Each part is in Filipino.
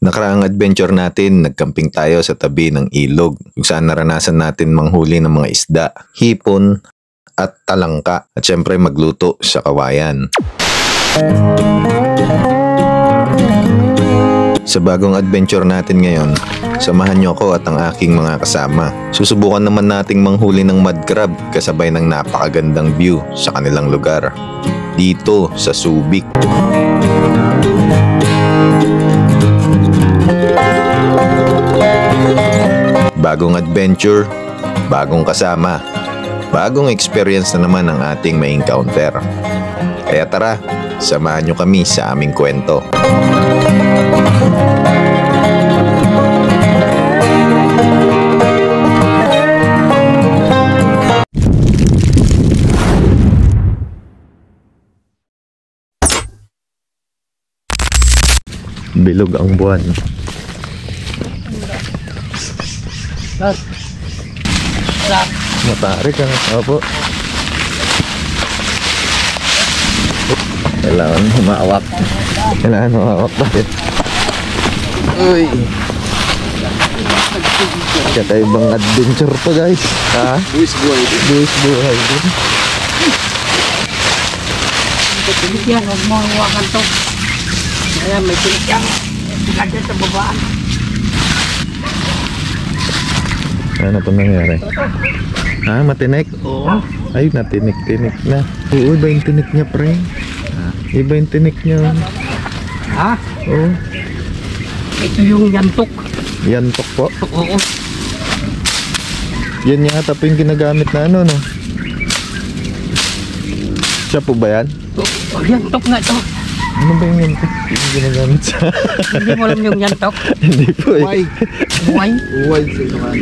Nakaraang adventure natin, nagcamping tayo sa tabi ng ilog kung saan naranasan natin manghuli ng mga isda, hipon at talangka at syempre magluto sa kawayan. Sa bagong adventure natin ngayon, samahan niyo ako at ang aking mga kasama. Susubukan naman nating manghuli ng mud crab kasabay ng napakagandang view sa kanilang lugar. Dito sa Subic. Bagong adventure, bagong kasama, bagong experience na naman ang ating may encounter. Kaya tara, samahan nyo kami sa aming kwento. Bilog ang buwan. Matarik ang opo. Kailangan humawak. Kailangan humawak bakit? Uy. Kakaibang adventure to guys. Ha? Buwis buhay din. Buwis buhay din. Yan, huwag mo hawakan to. Ayan, may tinik yan. Lagyan sa babaan. Ano po nangyari? Ha? Matinik? Oo. Ay, natinik-tinik na. Oo, iba yung tinik niya, pre. Iba yung tinik niya. Ha? Oo. Ito yung yantok. Yantok po. Oo. Yan yata po yung ginagamit na ano, no? Siya po ba yan? Oh, yantok nga ito. Ano ba yung yantok yung ginagamit sa... Hindi mo alam yung yantok? Hindi po eh. Uway. Uway? Uway sa ito kan.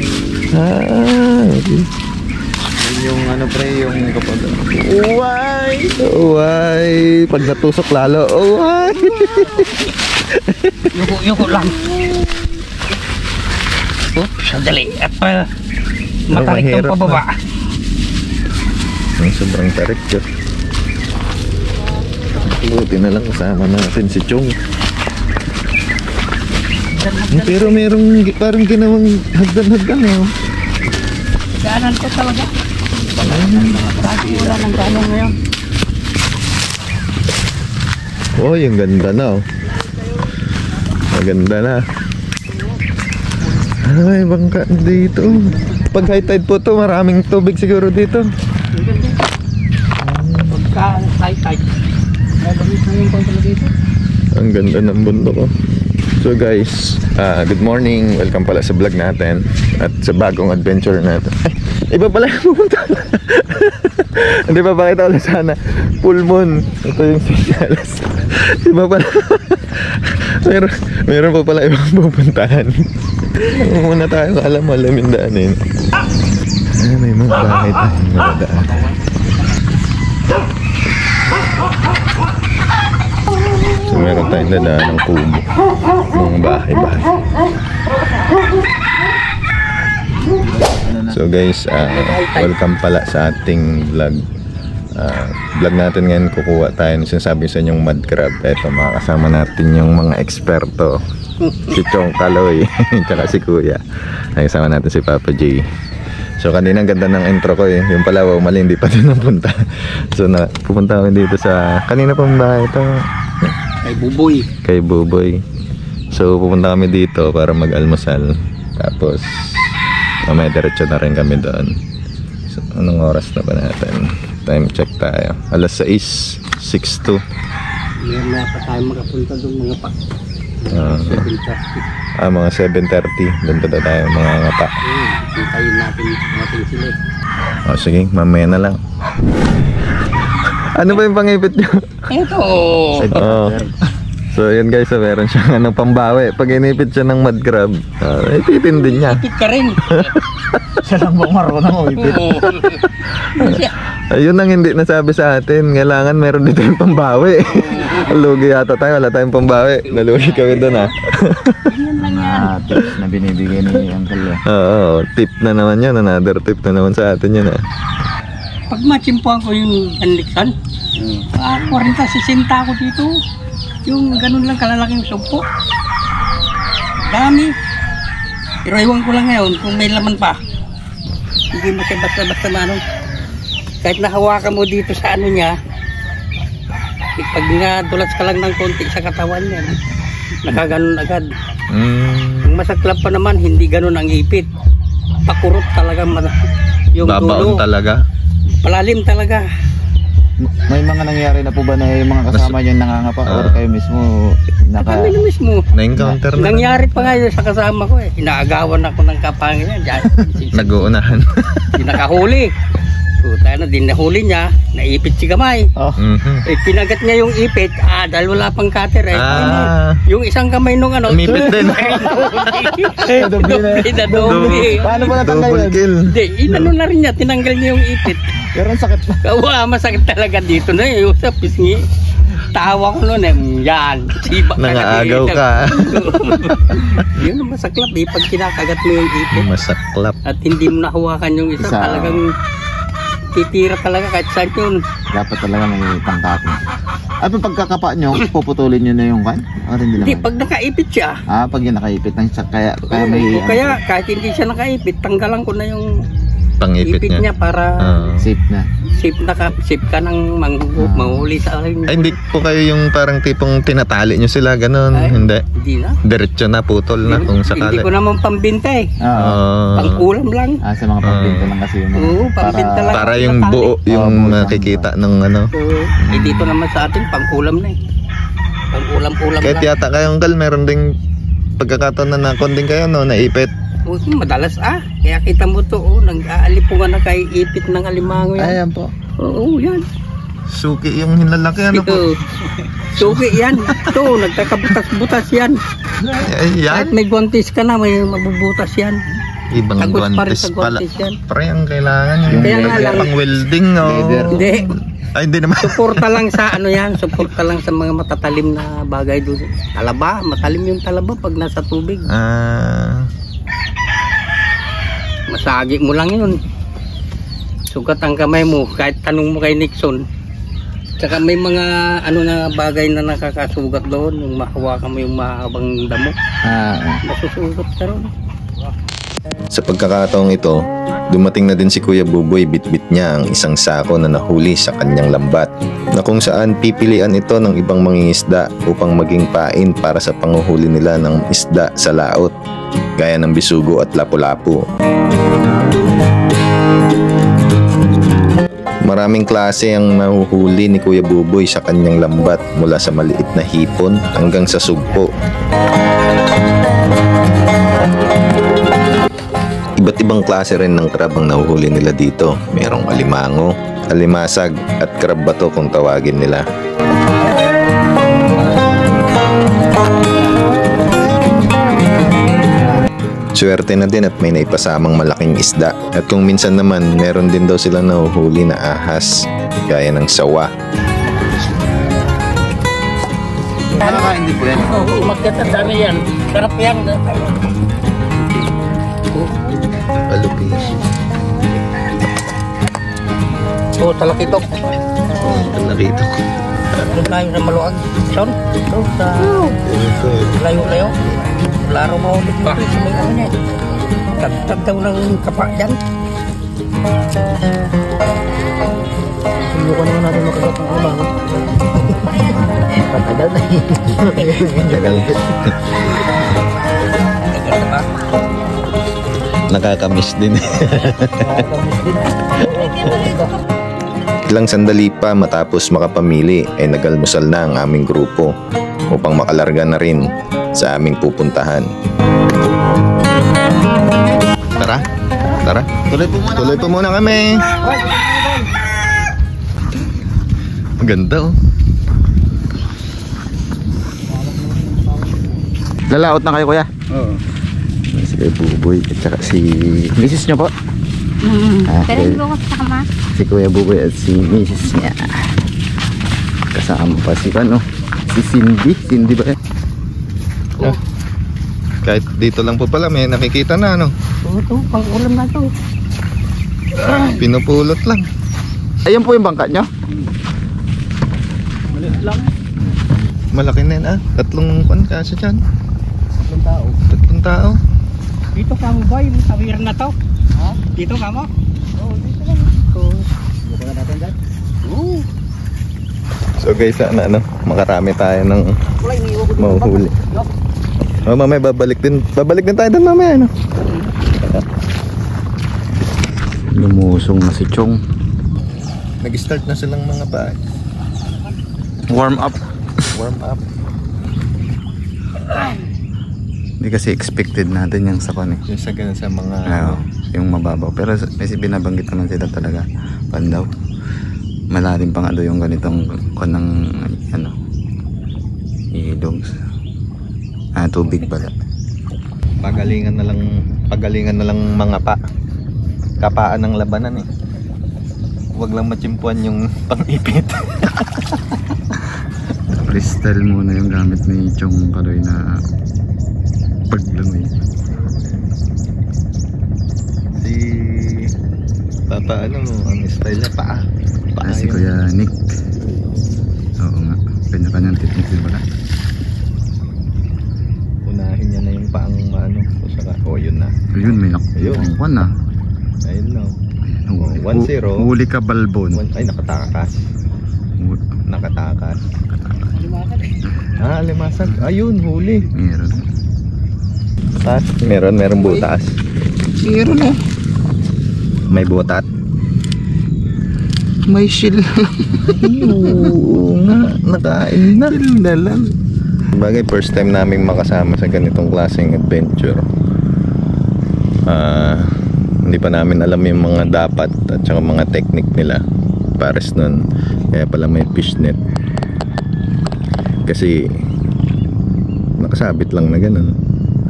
Okay. Yun yung ano pre, yung kapag Uway! Uway! Pag natusok lalo, uway! Yuko lang. Oh, sandali. At matarik mahirap itong pababa. Ang sobrang tarik ko. Buti na lang kasama natin si Chong. Pero merong parang ginawang hagdan-hagdan oh. Daanan ko talaga. Bakit wala ng daanan ngayon? Oh, yung ganda na oh. Maganda na. Ay, bangka dito. Pag high tide po to, maraming tubig siguro dito. Pagka high tide. Ang ganda ng bundok oh. So guys, good morning. Welcome pala sa vlog natin at sa bagong adventure natin. Ay, iba pala yung pumunta. Hindi pa pakita ulit sana. Full moon. Ito yung signals. Iba pala. meron pa pala ibang pupuntahan. Muna tayo, alam mo, alamin daanin. Ay, may mga bahay tayong nadadaan. So meron tayong dadaan ng kubo. Mga bahay-bahay. So guys, welcome pala sa ating vlog. Vlog natin ngayon, kukuha tayo ng sinasabi sa inyong mud crab. Ito, makakasama natin yung mga eksperto. Si Chong Kaloy, tsaka si Kuya. Nakasama natin si Papa J. So kanina ang ganda ng intro ko eh. Yung pala, wow, mali, hindi pa din napunta. So pupunta kami dito sa, kanina pang bahay ito. Kay Buboy. Kay Buboy. So pupunta kami dito para mag-almusal. Tapos mamaya diretso na rin kami doon. So anong oras na ba natin? Time check tayo. Alas 6:02. May pa tayo makapunta doon mga pa. 7:30. Mga 7:30. Doon pa tayo mga ngapa. Hintayin natin sila. O sige, mamaya na lang. Ano ba yung pangipit nyo? Ito. So yun guys, meron siyang anong pambawi. Pag inipit siya ng mud crab, ipitin din niya. Ipit ka rin. siya lang bang marunong umipit. Ayun ang hindi nasabi sa atin. Kailangan meron dito yung pambawi. Lugi yata tayo, wala tayong pambawi. Nalugi kami doon ha. Yan lang yan. Tips na binibigay ni Uncle. Oo, tip na naman yan. Another tip na naman sa atin yan ha. Pag matsimpuan ko yung Henriksen, 40-60 ako dito. Yung ganun lang kalalaking sumpo. Dami. Pero iwan ko lang ngayon kung may laman pa. Hindi mo siya basta-basta manong. Kahit nahawakan mo dito sa ano niya, pag nga dulas ka lang ng konti sa katawan niya, nakaganon agad. Ang masaklap pa naman, hindi ganon ang ipit. Pakurot talaga yung Babaon dulo. talaga. Palalim talaga. May mga nangyari na po ba na yung mga kasama niyo nangangapa or kayo mismo Kami na mismo. Na-encounter na. Nangyari pa nga yun sa kasama ko eh. Inaagawan ako ng kapangin niya. Nag-uunahan. Di nakahuli. Puta na, din nahuli niya. Naipit si kamay. Oh. Eh, pinagat niya yung ipit. Dahil wala pang cutter eh. Yung isang kamay nung ano. Umipit din. Doble. Paano ba natanggal Double yun? kill. Hindi, inano na rin niya. Tinanggal niya yung ipit. Pero ang sakit pa. Kawa, masakit talaga dito na eh. Yung sa pisngi. Tawa ko noon eh. Yan. Sibak Nangaagaw ka. Yun ang masaklap eh. Pag kinakagat mo yung ipit. Masaklap. At hindi mo nahawakan yung isa. Talagang titira talaga kahit saan yun. Dapat talaga may tangkat mo. At pag pagkakapa nyo, puputulin nyo na yung kan? O hindi Hindi, naman? pag nakaipit siya. Pag yun nakaipit ng kaya may... Kaya kahit hindi siya nakaipit, tanggalan ko na yung Pangipit ipit niya. niya para Safe na. safe ka ng manghuli sa akin. Hindi po kayo yung parang tipong tinatali nyo sila, ganun. Ay, Hindi. Hindi na. Diretso na, putol na kung sakali. Hindi ko naman pambinta eh. Pangkulam lang. Sa mga pambinta lang kasi yung mga... Oo, pambinta lang. Para yung buo, yung buo nakikita ng ano. Oo. Dito naman sa atin, pangkulam na eh. Pangkulam-kulam Kahit lang. yata kayong kal, meron ding pagkakataon na nakonding kayo, no, naipit. Oo, madalas Kaya kita mo to, nag-aalipungan na kay ipit ng alimango yan. Ayan po. Oo, yan. Suki yung hinlalaki, ano po? Ito. Suki yan. Ito, nagkakabutas-butas yan. Ay, Kahit yan. may guantes ka na, may mabubutas yan. Ibang Tagos pa rin guantes sa pala. guantes yan. Pre, ang kailangan yung Kaya nga lang. pang welding, no? Leather. Hindi. Ay, hindi naman. Suporta lang sa ano yan. Suporta lang sa mga matatalim na bagay doon. Talaba. Matalim yung talaba pag nasa tubig. Masagi mo lang yun. Sugat ang kamay mo. Kahit tanong mo kay Nixon. Tsaka may mga ano na bagay na nakakasugat doon. Yung mahawakan mo yung mahabang damo. Masusugat ka ron. Sa pagkakataong ito, dumating na din si Kuya Buboy. Bitbit niya ang isang sako na nahuli sa kanyang lambat, na kung saan pipilian ito ng ibang mangingisda upang maging pain para sa panguhuli nila ng isda sa laot, gaya ng bisugo at lapu-lapu. Maraming klase ang nahuhuli ni Kuya Buboy sa kanyang lambat, mula sa maliit na hipon hanggang sa sugpo. Iba't ibang klase rin ng crab ang nahuhuli nila dito. Merong alimango, alimasag at crab bato kung tawagin nila. Swerte na din at may naipasamang malaking isda. At kung minsan naman, meron din daw silang nahuhuli na ahas, gaya ng sawa. Nakakain din po yan. Oo, magkata sana yan. Sarap yan. Palupis. Oo, talakitok. Nakita ko. Doon tayo sa Maluag. Son? Doon sa layo-layo. Laro maulit mo sa may ano niya. Tagtag daw ng kapa dyan. Subukan naman natin makagat ng ulang. Patagal na eh. Tagal. Tagal na ba? Nakakamiss din. Ilang sandali pa matapos makapamili ay nagalmusal na ang aming grupo upang makalarga na rin sa aming pupuntahan. Tara, tara. Tuloy po muna kami. Maganda, oh. Lalaot na kayo, kuya? Oo. Si Kuya Buboy at saka si Misis nyo po? Pero hindi ko kasama. Si Kuya Buboy at si Misis niya. Kasama pa si ano? Si Cindy. Cindy ba yan? Oh. Kahit dito lang po pala may nakikita na, ano? Oo, ito. Pang-ulam na ito. Pinupulot lang. Ayun po yung bangka nyo? Malit lang. Malaki na yun, ah. Tatlong pan kasi dyan. Tatlong tao. Tatlong tao. Dito ka mo ba yung tawir na to? Ha? Dito ka mo? Oo, dito lang. Dito ka natin dyan? Oo. So guys, sana ano, makarami tayo ng Wala, iniiwan ko dito. mahuhuli. Oh, mamaya babalik din tayo doon mamaya, ano? Lumusong na si Chong. Nag-start na silang mga pa. Warm up. Warm up. Hindi kasi expected natin yung sa kan eh. Yung sa ganun sa mga Yung mababaw. Pero may binabanggit naman sila talaga. Pandaw. Malalim pa nga daw yung ganitong kan ng ano. Ilog. Tubig pala. pagalingan na lang mga kapaan ng labanan eh. Huwag lang matsimpuan yung pang-ipit. Crystal muna yung gamit ni Chong Kaloy na paglangoy. Si Papa ano, ang style niya paa. Si Kuya Nick. Oo nga. Kanya-kanyang technique din pala. Unahin niya na yung paang maano. O yun na. Ayun, may Ayun. nakakon na. Ayun na. Huli. 1-0. Huli ka balbon. Ay, nakatakas. Nakatakas. Limasag. Ayun, huli. Meron. Taas. Meron butas. Meron eh. May butat. May shield. Oo nga, nakain na. Shield na lang. Bagay, first time naming makasama sa ganitong klaseng adventure. Hindi pa namin alam yung mga dapat at saka mga technique nila. Pares nun, kaya pala may fishnet. Kasi nakasabit lang na ganun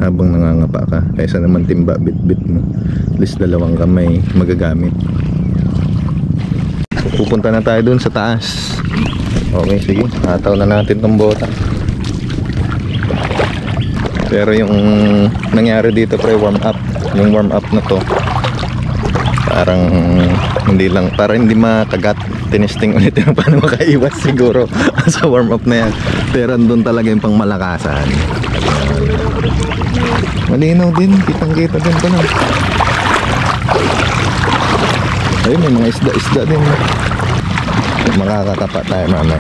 habang nangangapa ka, kaysa naman timba bit-bit mo. At least dalawang kamay magagamit. Pupunta na tayo dun sa taas. Okay, sige, hataw na natin tong bota. Pero yung nangyari dito pre, warm up. Yung warm up na to parang para hindi makagat. Tinesting ulit yung paano makaiwas siguro sa warm up na yan. Pero andun talaga yung pang malakasan. Malinaw din, kitang kita din pa lang. Ayun, may mga isda din. Makakatapa tayo mamaya.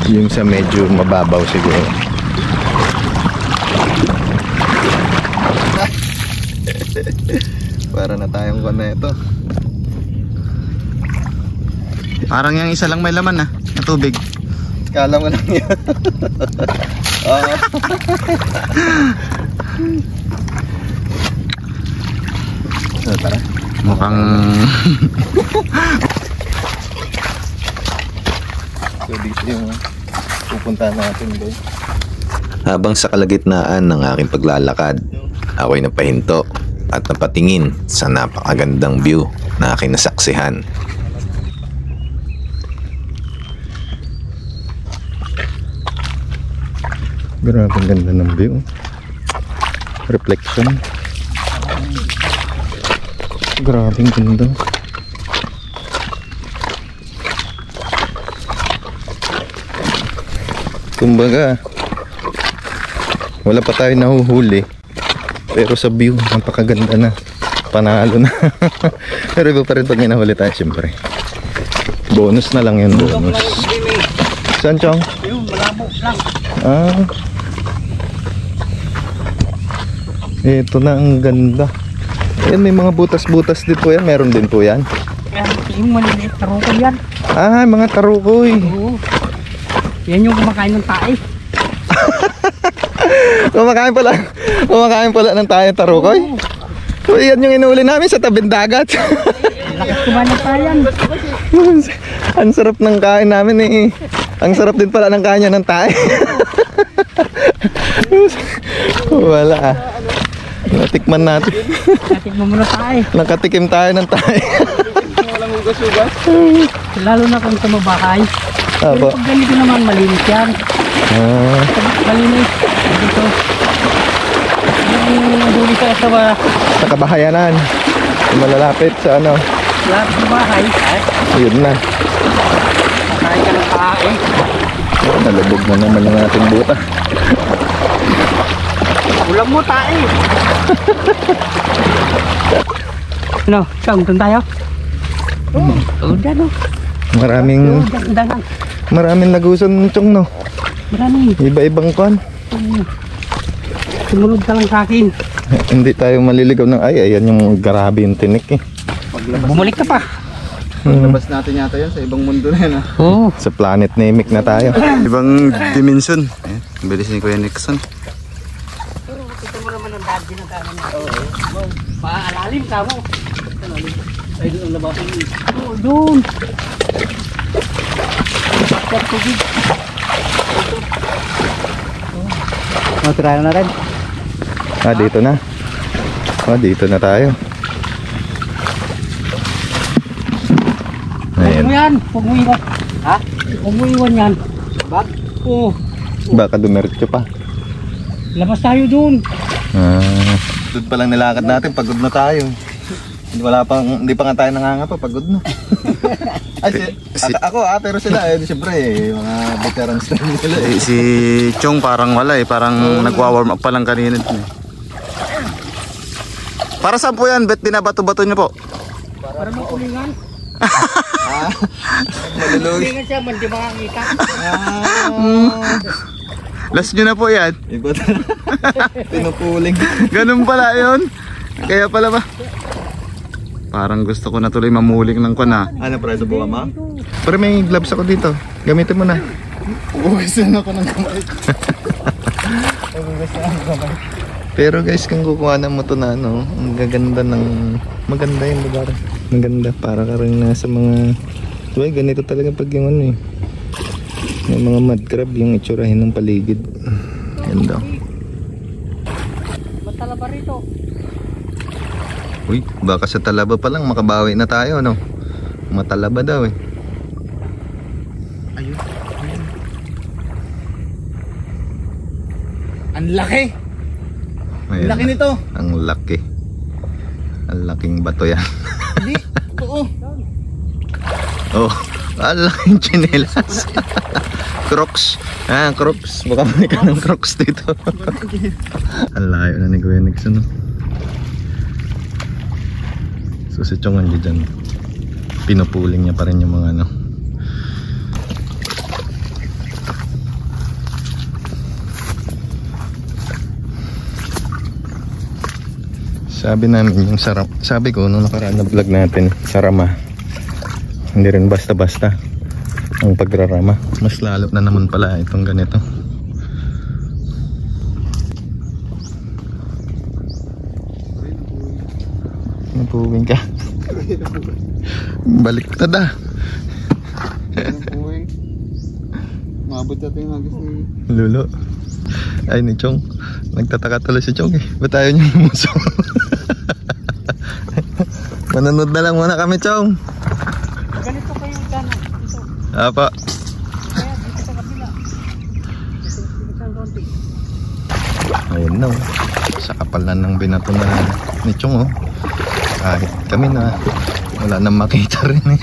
Yung sa medyo mababaw siguro. Para na tayong na ito. Parang yung isa lang may laman na tubig. Kala mo lang yan. So, tara. Mukhang So dito yung pupunta natin doon. Habang sa kalagitnaan ng aking paglalakad, ako'y napahinto at napatingin sa napakagandang view na aking nasaksihan. Grabe ang ganda ng view. Reflection. Grabe ang ganda. Kumbaga, wala pa tayo nahuhuli. Pero sa view, napakaganda na. Panalo na. Pero iba pa rin pag nahuli tayo, siyempre. Bonus na lang yun, bonus. Saan, Chong? Yung malabo lang. Ito na, ang ganda. Ayan, may mga butas-butas din po yan. Meron din po yan. Yung maliliit na rukol yan. Mga tarukoy. Oo. Yan yung kumakain ng tae. Kumakain pala ng tayo tarukoy. So, yan yung inuuli namin sa tabing dagat. Lakas kumain ng tayan. Ang sarap ng kain namin eh. Ang sarap din pala ng kanya ng tayo. Wala. Natikman natin. Natikman mo na tae. Nakatikim tayo ng tayo. Lalo na kung tumabakay. Apo. Pag ganito naman malinis yan. Malinis. Dito. Yung huli sa asawa. Sa kabahayanan. Malalapit sa ano. Lahat ng bahay. Yun na. Kakain ka ng tae. Nalubog na naman yung ating buta. Ulam mo tae. Ano, saan doon tayo? Oh, dyan oh. Maraming Dyan. maraming lagusan ng Chong, no? Marami. Iba-ibang kwan. Sumunod ka lang sa akin. Hindi tayo maliligaw ng ayan yung grabe yung tinik eh. Bumalik ka pa. Labas natin yata yan sa ibang mundo na yan. Oo. Sa planet Namek na tayo. Ibang dimension. Bilis ni Kuya Nixon. Pero ito mo naman ang dad na tama na. Oo. Paalalim ka mo. Ay, doon ang labas. Oo, doon. Try na natin. Dito na. Dito na tayo. Huwag mo Ayan. yan. Huwag mo iwan. Ha? Huwag mo iwan yan. Bak? Oo. Baka dumiretso pa. Labas tayo doon. Doon pa lang nilakad natin, pagod na tayo. Hindi pa nga tayo nangangapa, pagod na. Ako pero sila siyempre mga veterans na sila. Si Chong parang wala parang nagwa-warm up pa lang kanina. Para saan po yan? Bet binabato-bato niyo po? Para makulingan. Malulugi. Kulingan siya, man di makakita. Last nyo na po yan. Iba pinupuling. Ganun pala yun. Kaya pala ba? Parang gusto ko na tuloy mamuling ng kuna. Ano preso buwa ma? Pero may gloves ako dito. Gamitin mo na. Uwisan ako ng kamay. Pero guys, kung kukuha mo to na ano, ang gaganda ng maganda yung lugar. Maganda para ka rin nasa mga ganito talaga pag yung ano eh. Yung mga mud crab yung itsurahin ng paligid. Ganda. Matalaba rito. Uy, baka sa Talaba pa lang makabawi na tayo, no? Matalaba daw eh. Ayun. Ang laki! Ayan. Laki nito! Ang laki. Ang laking bato yan. Hindi, oo. Oh, ang laking chinelas. Crocs. Crocs. Baka may ka ng Crocs dito. Ang layo na ni Kuya Nixon, no? So si Chong nandiyan dyan. Pinupuling niya pa rin yung mga ano. Sabi namin yung sabi ko nung nakaraan na vlog natin, sarama. Hindi rin basta-basta ang pagrarama. Mas lalo na naman pala itong ganito. Napuwing ka. Baliktad ah. Mabot natin yung hagis ni Lulo. Ay ni Chong. Nagtataka tuloy si Chong eh. Ba't ayaw niyo lumuso? Manonood na lang muna kami, Chong. Ganito pa yung gana. Ito. Apa. Kaya dito sa kabila. Dito sa konti. Ayun na oh. Sa kapal na ng binato na ni Chong oh. Kahit kami na wala nang makita rin eh.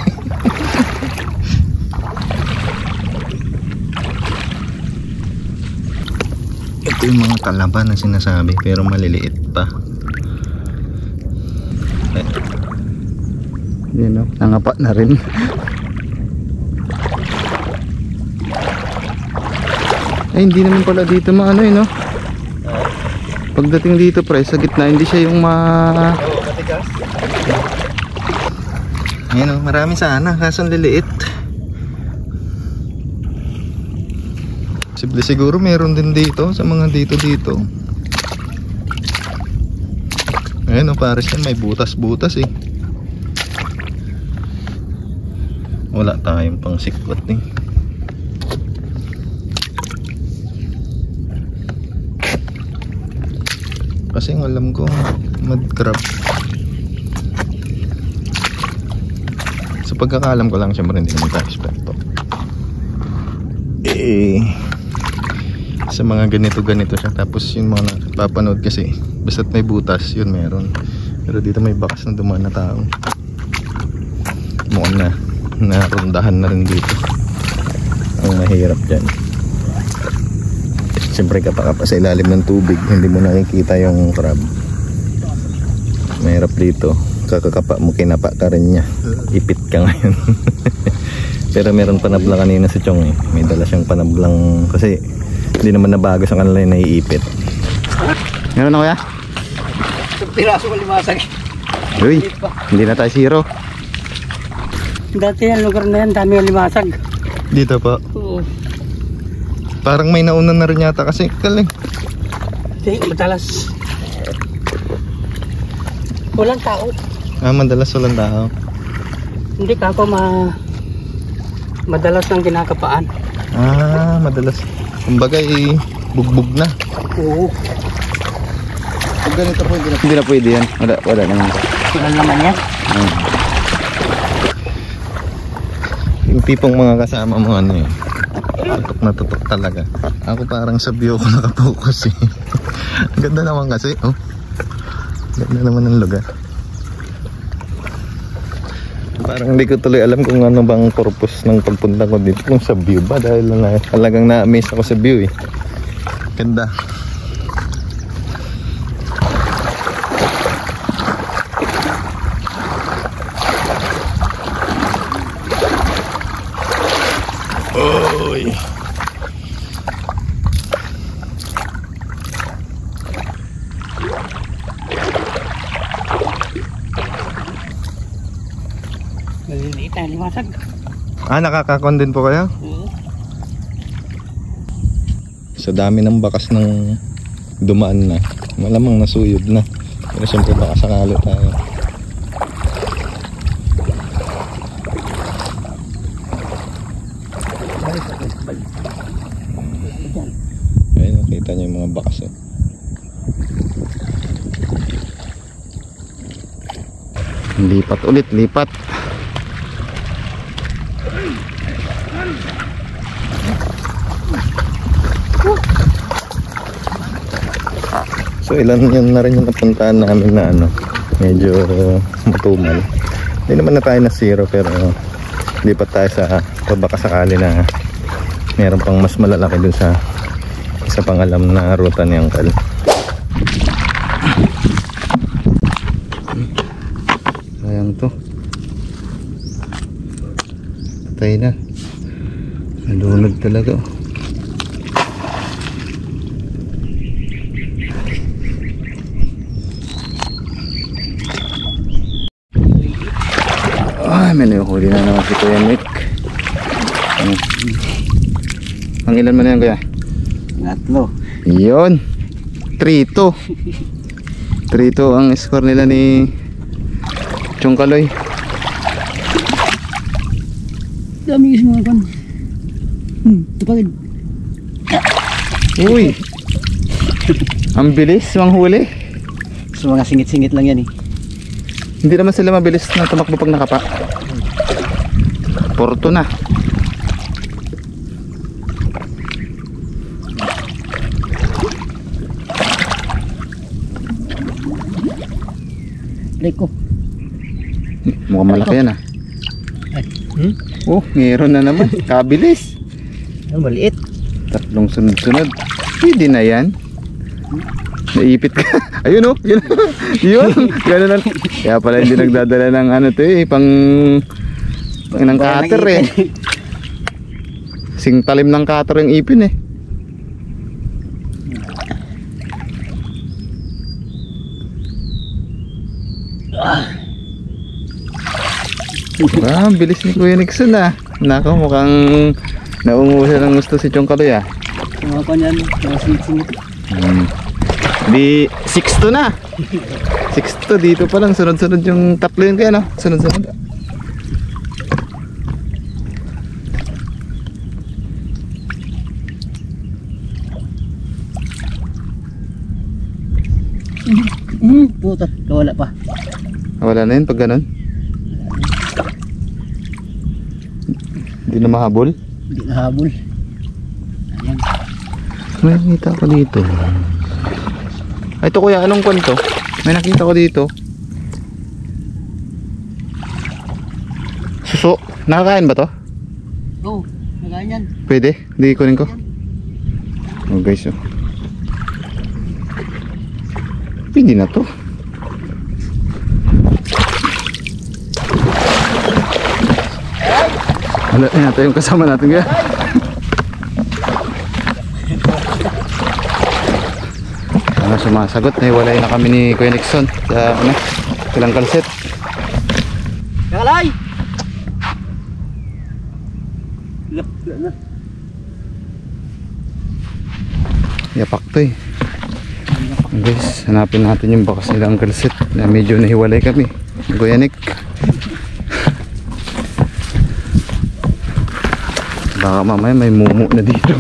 Ito yung mga talaba na sinasabi pero maliliit pa. Yun o, nangapa na rin. Ay, hindi naman pala dito maano no? Pagdating dito pre, sa gitna hindi siya yung Ayan o, marami sana kaso liliit. Simple siguro meron din dito sa mga dito. Ayan o, pares yan may butas-butas eh. Wala tayong pang sikwat eh. Kasi ang alam ko mud crab. Sa pagkakalam ko lang, syempre hindi naman tayo eksperto. Sa mga ganito siya. Tapos yung mga napapanood kasi basta't may butas, yun meron. Pero dito may bakas na dumaan na tao. Mukhang na narundahan na rin dito. Ang mahirap dyan. Siyempre kapag sa ilalim ng tubig, hindi mo nakikita yung crab. Mahirap dito. Kakakapa mo, kinapa ka rin niya. Ipit ka ngayon. Pero meron panabla kanina si Chong eh. May dala siyang panablang kasi hindi naman nabago sa kanila yung naiipit. Meron na kuya? Isang piraso malimasag. Uy, hindi na tayo zero. Dati yung lugar na yan, dami yung limasag. Dito po. Oo. Parang may nauna na rin yata kasi kaling. Kasi madalas walang tao. Madalas walang tao. Hindi ka ako madalas nang kinakapaan. Madalas. Kumbaga bugbog na. Oo. Pag ganito po, Hindi na pwede yan. Wala naman. Wala naman yan. Yung tipong mga kasama mo ano eh. Tutok na tutok talaga. Ako parang sa view ko nakapokus eh. Ang ganda naman kasi. Oh. Ganda naman ng lugar. Parang hindi ko tuloy alam kung ano bang purpose ng pagpunta ko dito. Kung sa view ba dahil talagang na-amaze ako sa view eh. Ganda. Oy. Maliliit na limasag. Nakakakon din po kayo? Oo. Sa dami ng bakas ng dumaan na, malamang nasuyod na. Pero siyempre baka sakali tayo. Ayun, nakita niyo yung mga bakas oh. Lipat ulit, lipat. So ilan yun na rin yung napuntahan namin na ano, medyo matumal. Hindi naman na tayo na zero pero lipat tayo sa baka sakali na meron pang mas malalaki dun sa isa pang alam na ruta ni Uncle. Sayang to. Patay na. Nalunod talaga. May nahuli na naman si Kuya Nick. Ang ilan mo na yan, Kuya? 3. Yun. 3-2. 3-2 ang score nila ni Chong Kaloy. Dami yung mga kan. Tupagid. Uy. Ang bilis manghuli. So mga singit-singit lang yan eh. Hindi naman sila mabilis na tumakbo pag nakapa. Porto na. Leko. Mukhang malaki yan ah. Oh, meron na naman. Kabilis. Ang maliit. 3 sunod-sunod. Pwede na yan. Naipit ka. Ayun oh. Yun. Yun. Ganun lang. Kaya pala hindi nagdadala ng ano to eh. Pang ng cutter eh. Sing talim ng cutter yung ipin eh. Ang bilis ni Kuya Nixon ah. Nako, mukhang naungo siya ng gusto si Chong Kaloy ah. Mga kan yan. Mga singit-singit. Di 6-2 na. 6-2 dito pa lang. Sunod-sunod yung tatlo yun kaya no? Sunod-sunod. Puta, wala pa. Wala na yun pag ganun. Hindi na mahabol. Hindi nahabol. Ayan. May nakita ko dito. Ay, ito kuya, anong kwento? May nakita ko dito. Suso. Nakakain ba to? Oo, nagayan. Pwede? Hindi kunin ko. Oh guys, oh. Pwede na to. Wala na yata yung kasama natin kaya. Ano sumasagot, nahiwalay na kami ni Kuya Nixon sa ano, silang kalset. Nakalay! Yapak to eh. Guys, hanapin natin yung bakas nilang kalset na medyo nahiwalay kami. Kuya Nick. Baka mamaya may mumu na dito.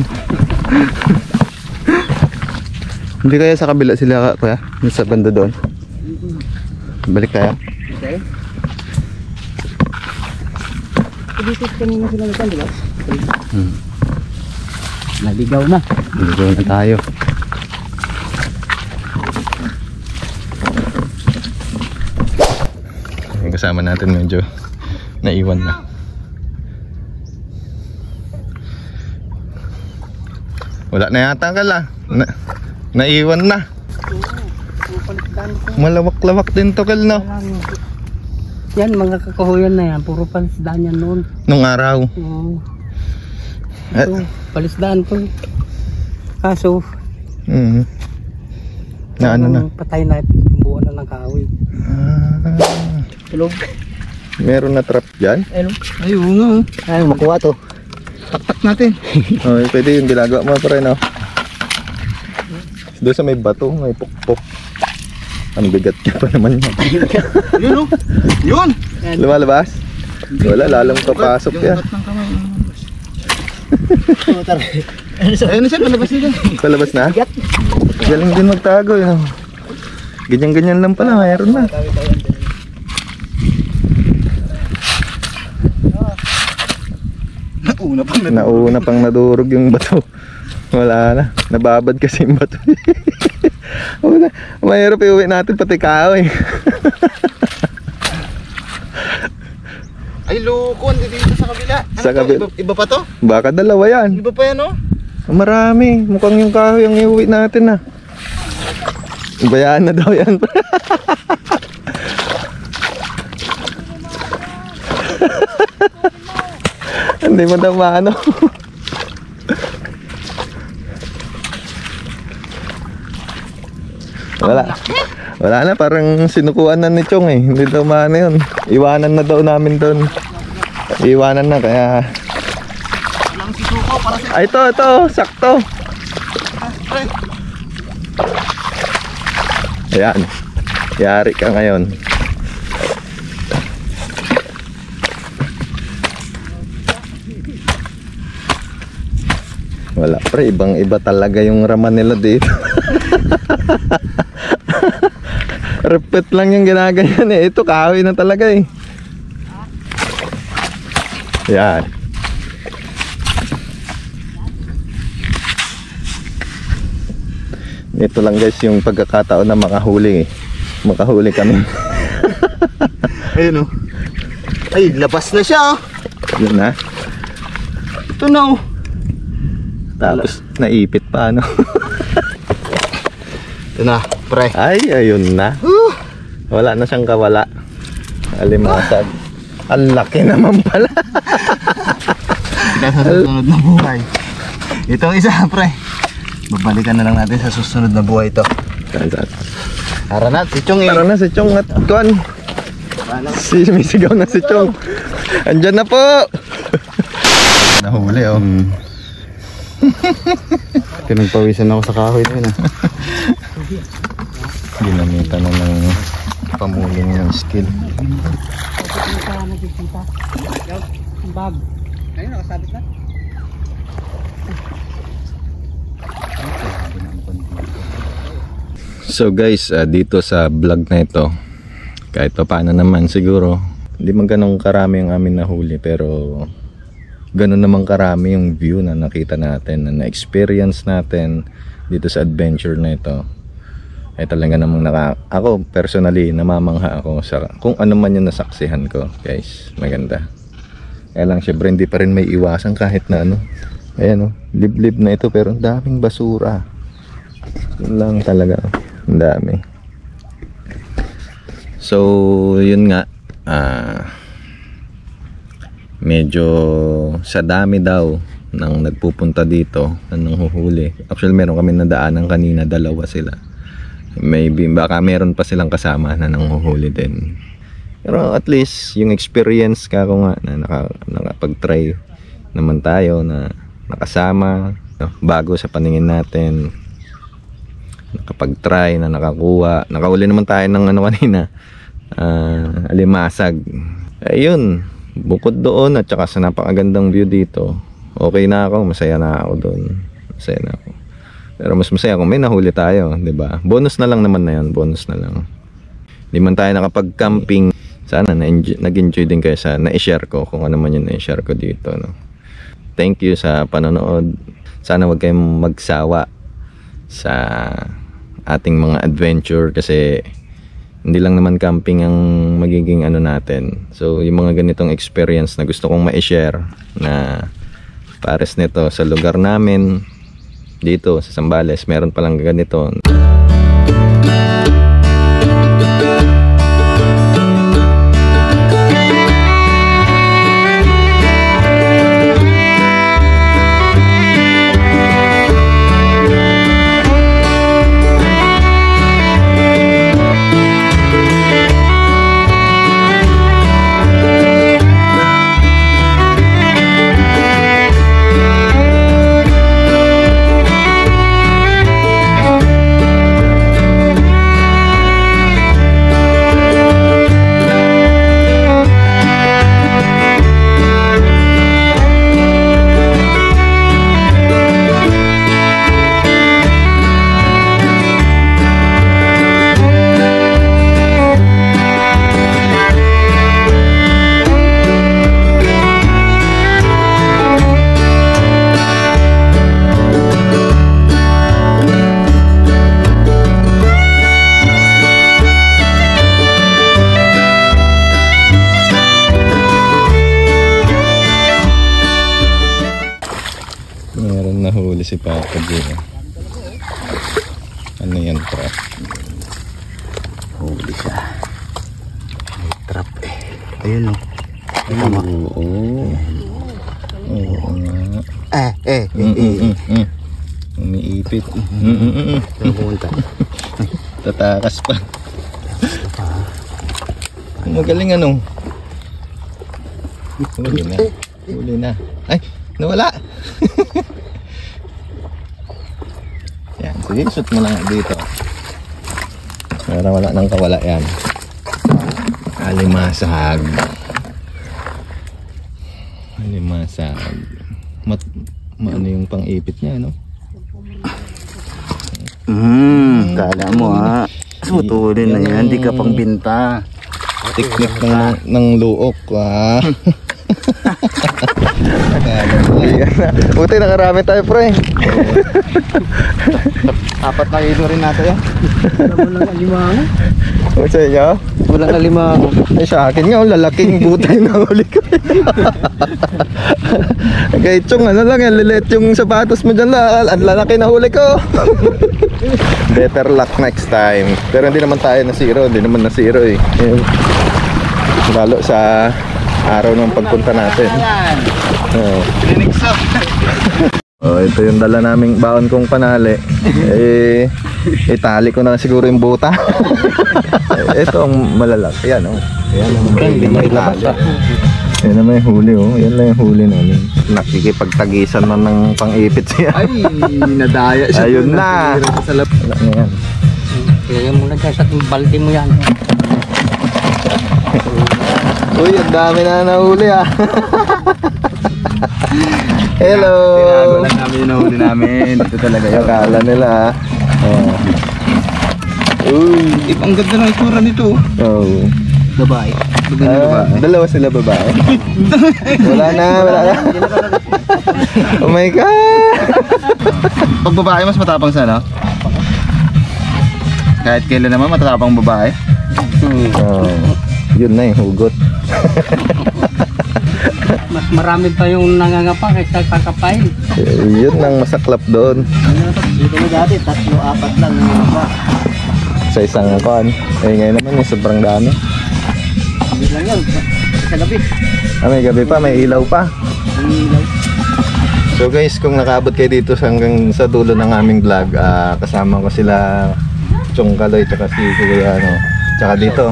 Hindi kaya sa kabila sila kuya? Yung sa banda doon? Balik kaya? Okay. Dito kanina sila natin, di ba? Naligaw na. Naligaw na tayo. Yung kasama natin medyo naiwan na. Wala na yata ka la. Naiwan na. Malawak-lawak din to kal no. Yan, mga kakahuyan na yan. Puro palisdaan yan noon. Nung araw. Oo. Ito, palisdaan to. Kaso, na ano na? patay na buo na ng kahoy. Hello? Meron na trap dyan? Hello? Ayun nga. Ay, makuha to. Taktak natin. Okay, pwede yung ginagawa mo pa rin, no? Doon sa may bato, may pukpok. Ang bigat ka pa naman yan. Yun o. Yun. Lumalabas? Wala, lalong papasok yan. Ayun na siya, palabas nila. Palabas na? Galing din magtago, yun. Ganyan-ganyan lang pala, mayroon na. Nauna pang nadurog yung bato. Wala na, nababad kasi yung bato. Mahirap iuwi natin pati kahoy. Ay loko, hindi dito sa kabila. Ano Sa kabila. Iba pa to? Baka dalawa yan. Iba pa yan o? Marami, mukhang yung kahoy ang iuwi natin na. Bayaan na daw yan. Hindi mo daw maano. Wala na, parang sinukuan na ni Chong eh. Hindi daw maano yun. Iwanan na daw namin doon. Iwanan na kaya. Ay, ito, sakto. Ayan, yari ka ngayon. Wala pre, ibang iba talaga yung raman nila dito. Repeat lang yung ginaganyan eh. Ito kahoy na talaga eh. Yan. Ito lang guys yung pagkakataon na makahuli eh. Makahuli kami. Ayun o. Ay, labas na siya o. Yun na. Ito na o. Tapos naipit pa ano. Ito na, pre. Ay, ayun na. Wala na siyang kawala. Alimasag. Ang laki naman pala. Sa susunod na buhay. Itong isa, pre. Babalikan na lang natin sa susunod na buhay ito. Tara na, si Chong eh. Tara na si Chong at Kwan. Sumisigaw na si Chong. Andyan na po. Nahuli oh. Pinagpawisan ako sa kahoy na yun ah. Ginamitan na ng pamuling ng skill. Bag. Ayun, nakasabit na. So guys, dito sa vlog na ito, kahit pa paano naman siguro, hindi man ganun karami yung amin nahuli, pero ganun naman karami yung view na nakita natin, na na-experience natin dito sa adventure na ito. Ay talaga namang ako personally namamangha ako sa kung ano man yung nasaksihan ko guys. Maganda. Kaya lang syempre hindi pa rin may iwasan kahit na ano, Ayan oh, liblib na ito pero ang daming basura. Yun lang talaga, ang dami. So yun nga, medyo sa dami daw nang nagpupunta dito nang huhuli. Actually meron kami nadaanan kanina, dalawa sila. Maybe baka meron pa silang kasama na nanghuhuli din. Pero at least yung experience ka ko nga na nakapag-try naman tayo na nakasama, bago sa paningin natin, nakapag-try na nakakuha. Nakahuli naman tayo ng ano kanina, alimasag. Ayun, bukod doon at saka sa napakagandang view dito, okay na ako, masaya na ako doon. Masaya na ako. Pero mas masaya kung may nahuli tayo, 'di ba? Bonus na lang naman na 'yon, bonus na lang. Hindi man tayo nakapag-camping, sana nag-enjoy din kayo sa na-share ko kung ano man yung na-share ko dito, no. Thank you sa panonood. Sana wag kayong magsawa sa ating mga adventure kasi hindi lang naman camping ang magiging ano natin. So yung mga ganitong experience na gusto kong ma-share na pares nito sa lugar namin dito sa Zambales, meron palang ganito. Meron nahuli si Papa Jun. Ano yan, pre? Huli siya. May trap eh. Ayun o. Oo. Oo nga. Umiipit. Saan pumunta? Tatakas pa. Magaling ano. Huli na. Huli na. Ay, nawala. Yan, sige, shoot mo lang dito. Para wala nang kawala yan. Alimasag. Alimasag. Ano yung pang-ipit niya, no? Kala mo ha. Sutulin na yan, di ka pang binta. Teknik ng luok, ha? Buti nakarami tayo, pre. Apat na kilo rin natin yan. Walang alimango. O sa inyo? Walang alimango. Ay sa akin nga, lalaking butay na huli ko. Kahit yung ano lang yan, lilit yung sapatos mo dyan lang. Ang lalaki na huli ko. Better luck next time. Pero hindi naman tayo na-zero. Hindi naman na-zero eh. Lalo sa araw ng pagpunta natin. Ito yung dala naming baon kong panali. Itali ko na siguro yung buta. Ito ang malalaki. Yan, oh. Yan ang malalaki. Yan naman yung huli, oh. Yan lang yung huli namin. Nakikipagtagisan na ng pang-ipit siya. Ay, nadaya siya. Ayun na. Wala na yan. Ilagay mo na dyan sa balde mo yan. Uy, ang dami na nahuli ah. Hello. Tinago lang namin yung nahuli namin. Dito talaga yun. Akala nila ah. Uy. Ang ganda ng itsura nito. Oh. Babae. Dalawa sila babae. Wala na. Oh my God. Pag babae mas matapang sana. Kahit kailan naman matatapang babae. Oh. Yun na yung hugot. Mas marami pa yung nangangapa kaysa kakapain. Yun ang masaklap doon. Dito mo dati, 3-4 lang nangangapa. Sa isang kon. Eh ngayon naman yung sobrang dami. Hindi lang yun, sa gabi. May gabi pa, may ilaw pa. Ilaw. So guys, kung nakaabot kayo dito hanggang sa dulo ng aming vlog, kasama ko sila Chong Kaloy, tsaka si Kuya tsaka dito,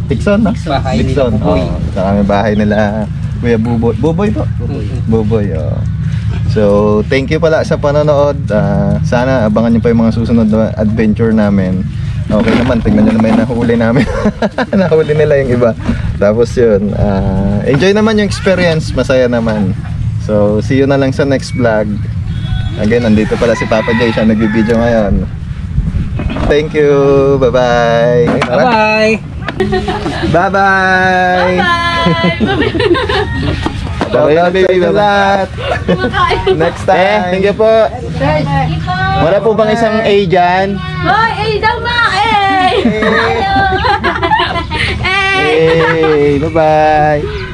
Dixon, no? Bahay nila Dixon, Buboy. tsaka may bahay nila Kuya Buboy. Buboy po? Buboy, So, thank you pala sa panonood. Sana abangan nyo pa yung mga susunod na adventure namin. Okay naman, tingnan nyo naman yung nahuli namin. Nahuli nila yung iba. Tapos yun, enjoy naman yung experience, masaya naman. So, see you na lang sa next vlog. Again, nandito pala si Papa Jay, siya nagbibideo ngayon. Thank you, bye-bye. Bye-bye! Bye-bye! Bye-bye, baby, lahat. Next time. Thank you po. Wala po bang isang A dyan? Hoy, eh daw ma! Eh! Hey, bye-bye.